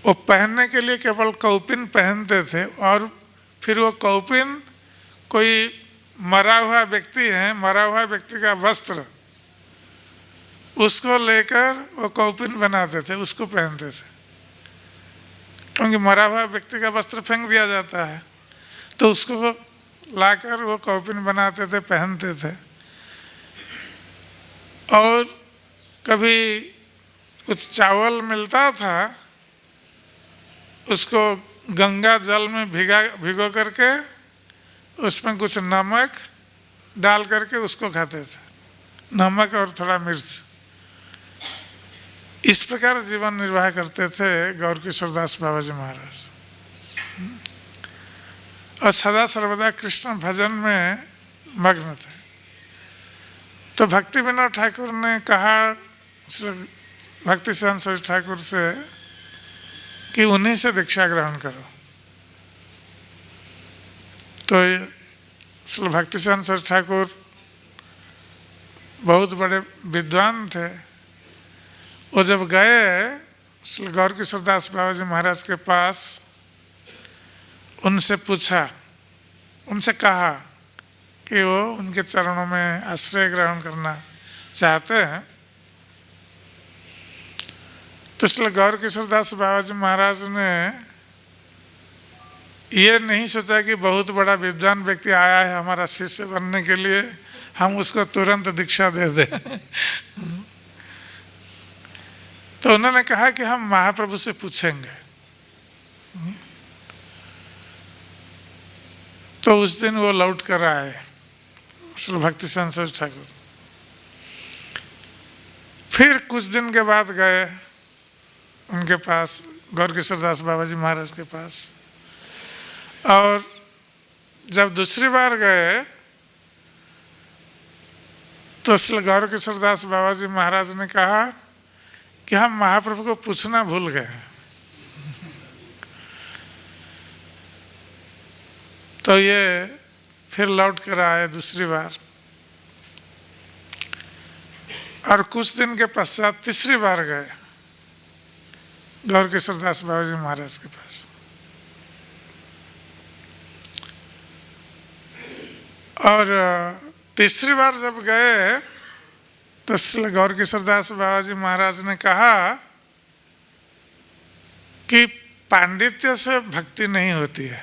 वो पहनने के लिए केवल कौपिन पहनते थे, और फिर वो कौपिन कोई मरा हुआ व्यक्ति है, मरा हुआ व्यक्ति का वस्त्र, उसको लेकर वो कौपिन बनाते थे, उसको पहनते थे, क्योंकि मरा हुआ व्यक्ति का वस्त्र फेंक दिया जाता है, तो उसको लाकर वो कौपिन बनाते थे, पहनते थे। और कभी कुछ चावल मिलता था, उसको गंगा जल में भिगो करके उसमें कुछ नमक डाल करके उसको खाते थे, नमक और थोड़ा मिर्च। इस प्रकार जीवन निर्वाह करते थे गौर किशोर दास बाबा जी महाराज, और सदा सर्वदा कृष्ण भजन में मग्न थे। तो भक्ति विनोद ठाकुर ने कहा भक्तिसिद्धांत सरस्वती ठाकुर से कि उन्हीं से दीक्षा ग्रहण करो। तो श्री भक्तिसिद्धांत सरस्वती ठाकुर बहुत बड़े विद्वान थे। वो जब गए श्री गौर किशोर दास बाबा जी महाराज के पास, उनसे पूछा, उनसे कहा कि वो उनके चरणों में आश्रय ग्रहण करना चाहते हैं। तो इसलिए गौर किशोर दास बाबा जी महाराज ने ये नहीं सोचा कि बहुत बड़ा विद्वान व्यक्ति आया है हमारा शिष्य बनने के लिए, हम उसको तुरंत दीक्षा दे दें। तो उन्होंने कहा कि हम महाप्रभु से पूछेंगे। तो उस दिन वो लौट कर आए श्री भक्तिसिद्धांत सरस्वती ठाकुर। फिर कुछ दिन के बाद गए उनके पास, गौर किशोर दास बाबा जी महाराज के पास, और जब दूसरी बार गए तो श्री गौर किशोर दास बाबा जी महाराज ने कहा कि हम महाप्रभु को पूछना भूल गए। तो ये फिर लौट कर आए दूसरी बार, और कुछ दिन के पश्चात तीसरी बार गए गौर किशोर दास बाबा जी महाराज के पास। और तीसरी बार जब गए तो श्री गौर किशोर दास बाबा जी महाराज ने कहा कि पांडित्य से भक्ति नहीं होती है।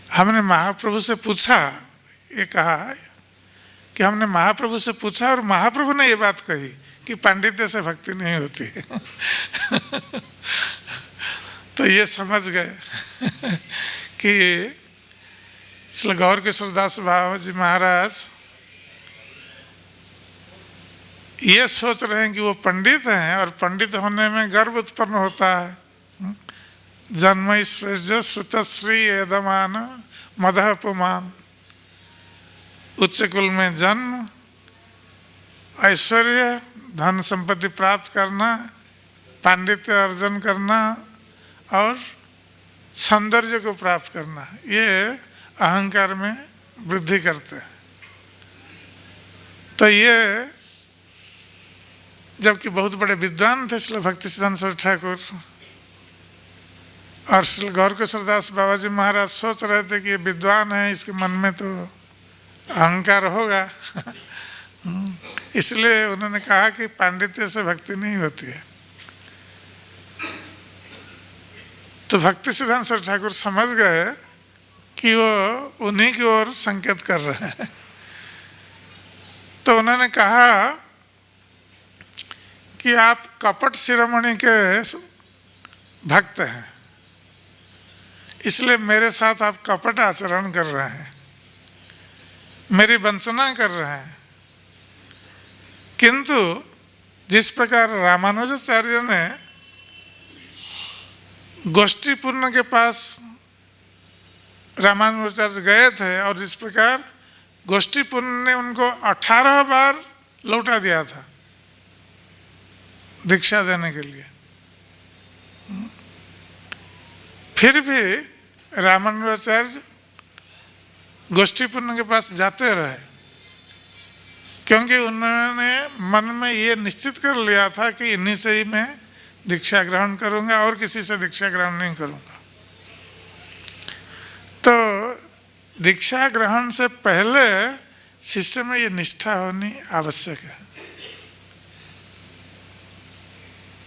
हमने महाप्रभु से पूछा, ये कहा कि हमने महाप्रभु से पूछा और महाप्रभु ने ये बात कही कि पांडित्य से भक्ति नहीं होती। तो ये समझ गए कि श्री गौर किशोरदास बाबा जी महाराज ये सोच रहे हैं कि वो पंडित हैं और पंडित होने में गर्व उत्पन्न होता है। जन्म ऐश्वर्य श्रुतश्री एदमान मदह पुमान, उच्च कुल में जन्म, ऐश्वर्य धन संपत्ति प्राप्त करना, पांडित्य अर्जन करना और सौंदर्य को प्राप्त करना, ये अहंकार में वृद्धि करते हैं। तो ये जबकि बहुत बड़े विद्वान थे श्री भक्ति सिद्धांत सरस्वती ठाकुर और श्री गौर किशोरदास बाबा जी महाराज सोच रहे थे कि ये विद्वान है, इसके मन में तो अहंकार होगा। इसलिए उन्होंने कहा कि पांडित्य से भक्ति नहीं होती है। तो भक्ति सिद्धांत सरस्वती ठाकुर समझ गए कि वो उन्हीं की ओर संकेत कर रहे हैं। तो उन्होंने कहा कि आप कपट शिरोमणि के भक्त हैं, इसलिए मेरे साथ आप कपट आचरण कर रहे हैं, मेरी वंचना कर रहे हैं। किंतु जिस प्रकार रामानुजाचार्य ने गोष्ठीपूर्ण के पास रामानुजाचार्य गए थे और जिस प्रकार गोष्ठीपूर्ण ने उनको 18 बार लौटा दिया था दीक्षा देने के लिए, फिर भी रामानुजाचार्य गोष्ठीपूर्ण के पास जाते रहे, क्योंकि उन्होंने मन में ये निश्चित कर लिया था कि इन्हीं से ही मैं दीक्षा ग्रहण करूंगा और किसी से दीक्षा ग्रहण नहीं करूंगा। तो दीक्षा ग्रहण से पहले शिष्य में ये निष्ठा होनी आवश्यक है।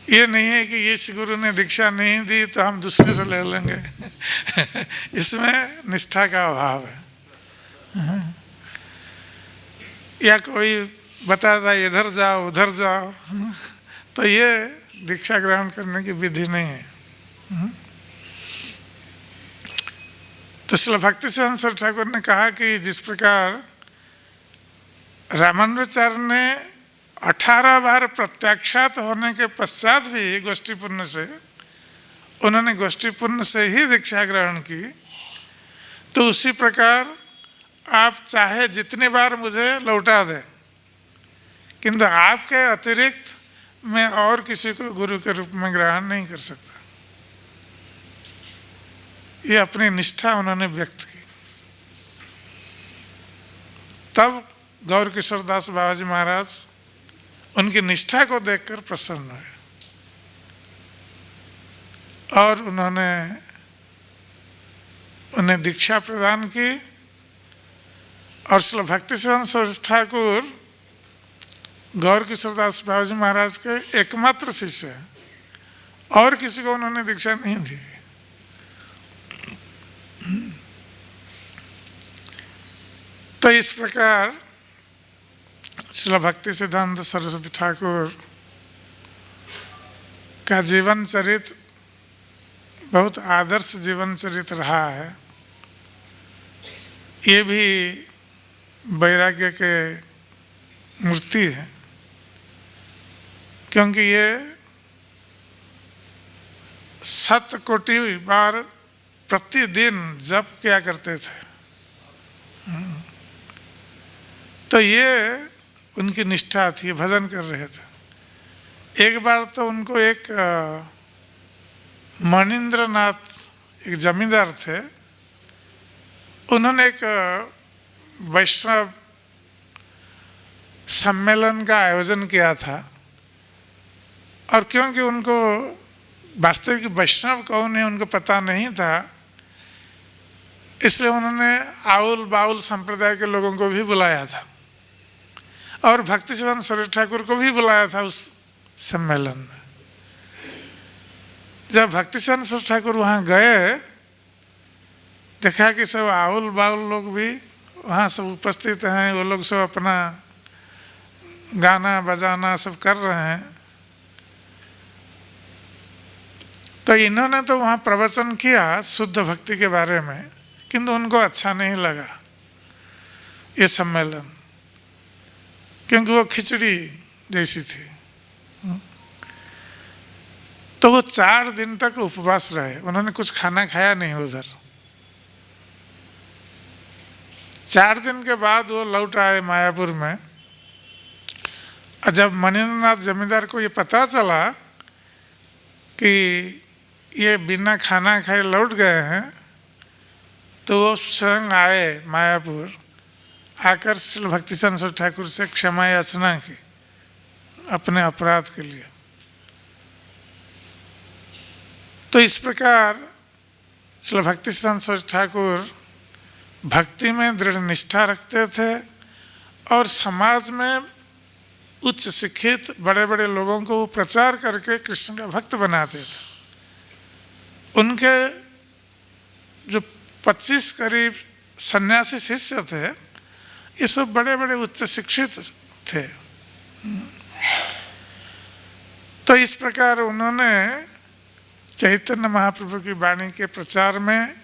ये नहीं है कि इस गुरु ने दीक्षा नहीं दी तो हम दूसरे से ले लेंगे। इसमें निष्ठा का अभाव है। या कोई बताता है इधर जाओ उधर जाओ, तो ये दीक्षा ग्रहण करने की विधि नहीं है। तो श्री भक्ति सिद्धांत सरस्वती ठाकुर ने कहा कि जिस प्रकार रामानुजाचार्य ने 18 बार प्रत्याख्यात होने के पश्चात भी गोष्ठीपूर्ण से उन्होंने गोष्ठीपूर्ण से ही दीक्षा ग्रहण की, तो उसी प्रकार आप चाहे जितनी बार मुझे लौटा दें, किंतु आपके अतिरिक्त मैं और किसी को गुरु के रूप में ग्रहण नहीं कर सकता। ये अपनी निष्ठा उन्होंने व्यक्त की। तब गौर किशोरदास बाबा जी महाराज उनकी निष्ठा को देखकर प्रसन्न हुए और उन्होंने उन्हें दीक्षा प्रदान की। और श्री भक्ति सिद्धांत सरस्वती ठाकुर गौर किशोरदास बाबा जी महाराज के एकमात्र शिष्य हैं और किसी को उन्होंने दीक्षा नहीं दी। तो इस प्रकार श्री भक्ति सिद्धांत सरस्वती ठाकुर का जीवन चरित्र बहुत आदर्श जीवन चरित्र रहा है। ये भी वैराग्य के मूर्ति है, क्योंकि ये 7 कोटि बार प्रतिदिन जप किया करते थे। तो ये उनकी निष्ठा थी, भजन कर रहे थे। एक बार तो उनको एक मणिन्द्रनाथ एक जमींदार थे, उन्होंने एक वैष्णव सम्मेलन का आयोजन किया था और क्योंकि उनको वास्तविक वैष्णव कौन है उनको पता नहीं था, इसलिए उन्होंने आउल बाउल संप्रदाय के लोगों को भी बुलाया था और भक्ति सिद्धांत सरस्वती ठाकुर को भी बुलाया था उस सम्मेलन में। जब भक्तिसिद्धांत सरस्वती ठाकुर वहाँ गए, देखा कि सब आउल बाउल लोग भी वहाँ सब उपस्थित हैं, वो लोग सब अपना गाना बजाना सब कर रहे हैं। तो इन्होंने तो वहाँ प्रवचन किया शुद्ध भक्ति के बारे में, किंतु उनको अच्छा नहीं लगा ये सम्मेलन, क्योंकि वो खिचड़ी जैसी थी। तो वो 4 दिन तक उपवास रहे, उन्होंने कुछ खाना खाया नहीं उधर। 4 दिन के बाद वो लौट आए मायापुर में। जब मणिन्द्रनाथ जमींदार को ये पता चला कि ये बिना खाना खाए लौट गए हैं, तो वो स्वयं आए मायापुर, आकर श्री भक्तिसिद्धांत सरस्वती ठाकुर से क्षमा याचना की अपने अपराध के लिए। तो इस प्रकार श्री भक्तिसिद्धांत सरस्वती ठाकुर भक्ति में दृढ़ निष्ठा रखते थे और समाज में उच्च शिक्षित बड़े बड़े लोगों को वो प्रचार करके कृष्ण का भक्त बनाते थे। उनके जो 25 करीब सन्यासी शिष्य थे, ये सब बड़े बड़े उच्च शिक्षित थे। तो इस प्रकार उन्होंने चैतन्य महाप्रभु की वाणी के प्रचार में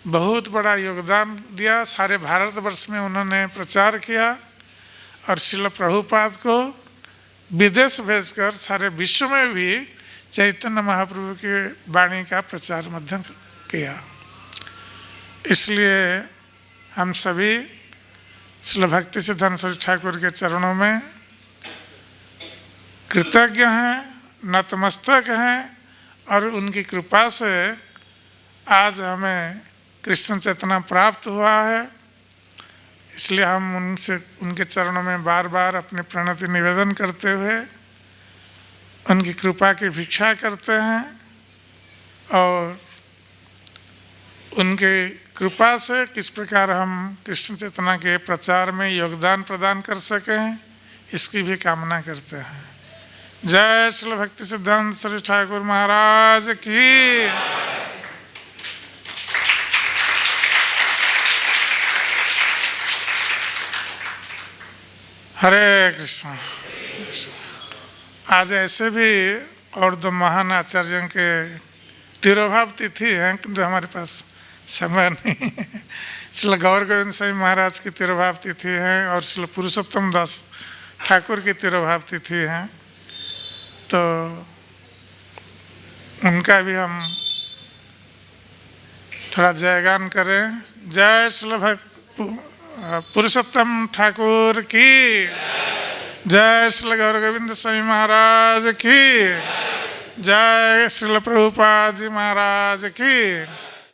बहुत बड़ा योगदान दिया। सारे भारतवर्ष में उन्होंने प्रचार किया और श्रील प्रभुपाद को विदेश भेजकर सारे विश्व में भी चैतन्य महाप्रभु की वाणी का प्रचार मध्यम किया। इसलिए हम सभी श्रील भक्तिसिद्धांत सरस्वती ठाकुर के चरणों में कृतज्ञ हैं, नतमस्तक हैं और उनकी कृपा से आज हमें कृष्ण चेतना प्राप्त हुआ है। इसलिए हम उनसे उनके चरणों में बार बार अपनी प्रणति निवेदन करते हुए उनकी कृपा की भिक्षा करते हैं और उनके कृपा से किस प्रकार हम कृष्ण चेतना के प्रचार में योगदान प्रदान कर सकें, इसकी भी कामना करते हैं। जय श्री भक्तिसिद्धांत सरस्वती ठाकुर महाराज की। हरे कृष्ण। आज ऐसे भी और 2 महान आचार्यों के तिरोभाव तिथि हैं, किंतु हमारे पास समय नहीं। श्री गौर गोविंद स्वामी महाराज की तिरोभाव तिथि है और श्री पुरुषोत्तम दास ठाकुर की तिरोभाव तिथि है। तो उनका भी हम थोड़ा जयगान करें। जय श्री पुरुषोत्तम ठाकुर की, जय श्री गौर गोविंद स्वामी महाराज की, जय श्री प्रभुपाद जी महाराज की।